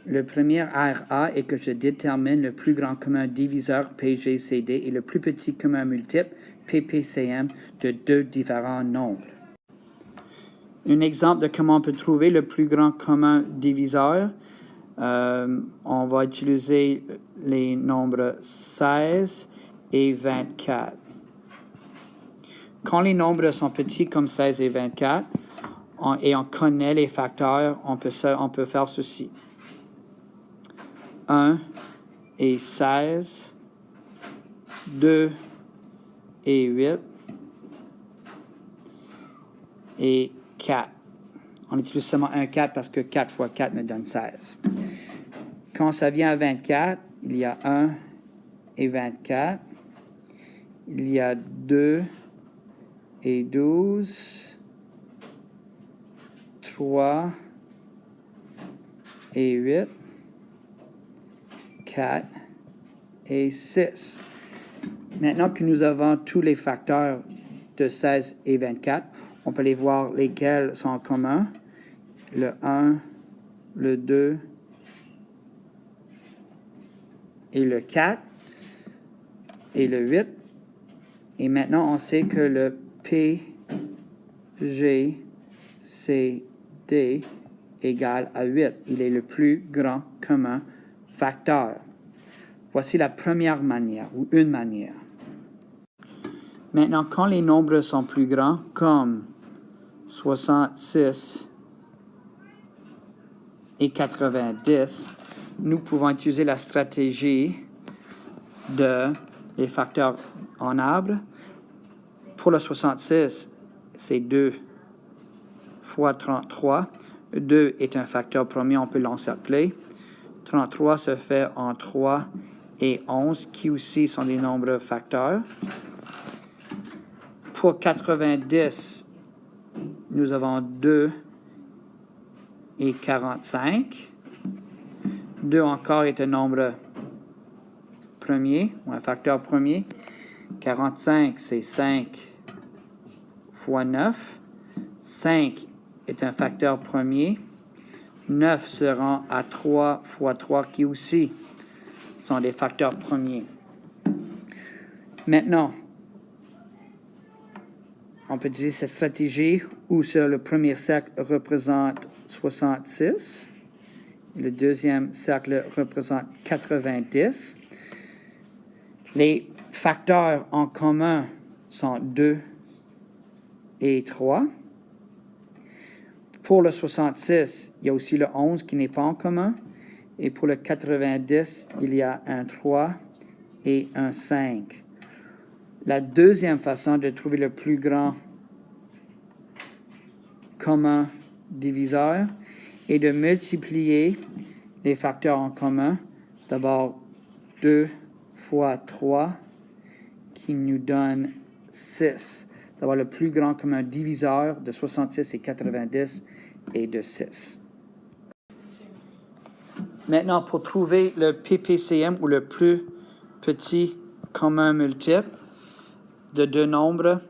Le premier RA est que je détermine le plus grand commun diviseur PGCD et le plus petit commun multiple PPCM de deux différents nombres. Un exemple de comment on peut trouver le plus grand commun diviseur, on va utiliser les nombres 16 et 24. Quand les nombres sont petits comme 16 et 24, et on connaît les facteurs, on peut faire ceci. 1 et 16, 2 et 8, et 4. On utilise seulement un 4 parce que 4 fois 4 me donne 16. Quand ça vient à 24, il y a 1 et 24. Il y a 2 et 12. 3 et 8. 4 et 6. Maintenant que nous avons tous les facteurs de 16 et 24, on peut les voir lesquels sont en commun. Le 1, le 2 et le 4 et le 8. Et maintenant, on sait que le PGCD égale à 8. Il est le plus grand commun facteur. Voici la première manière, ou une manière. Maintenant, quand les nombres sont plus grands, comme 66 et 90, nous pouvons utiliser la stratégie des facteurs en arbre. Pour le 66, c'est 2 fois 33. 2 est un facteur premier, on peut l'encercler. 33 se fait en 3 et 11, qui aussi sont des nombres facteurs. Pour 90, nous avons 2 et 45. 2 encore est un nombre premier, ou un facteur premier. 45, c'est 5 fois 9. 5 est un facteur premier. 9 se rend à 3 fois 3, qui aussi sont des facteurs premiers. Maintenant, on peut utiliser cette stratégie où sur le premier cercle représente 66, le deuxième cercle représente 90. Les facteurs en commun sont 2 et 3. Pour le 66, il y a aussi le 11 qui n'est pas en commun. Et pour le 90, il y a un 3 et un 5. La deuxième façon de trouver le plus grand commun diviseur est de multiplier les facteurs en commun. D'abord, 2 fois 3, qui nous donne 6. D'avoir le plus grand commun diviseur de 66 et 90 est de 6. Maintenant, pour trouver le PPCM, ou le plus petit commun multiple de deux nombres,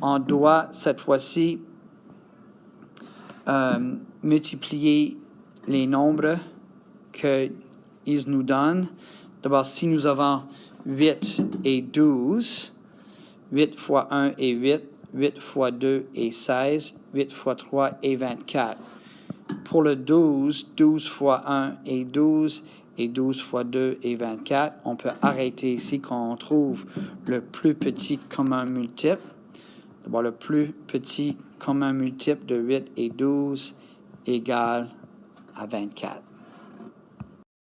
on doit cette fois-ci multiplier les nombres qu'ils nous donnent. D'abord, si nous avons 8 et 12, 8 fois 1 est 8, 8 fois 2 est 16, 8 fois 3 est 24. Pour le 12, 12 fois 1 est 12, et 12 fois 2 est 24. On peut arrêter ici quand on trouve le plus petit commun multiple. D'abord, le plus petit commun multiple de 8 et 12 égale à 24.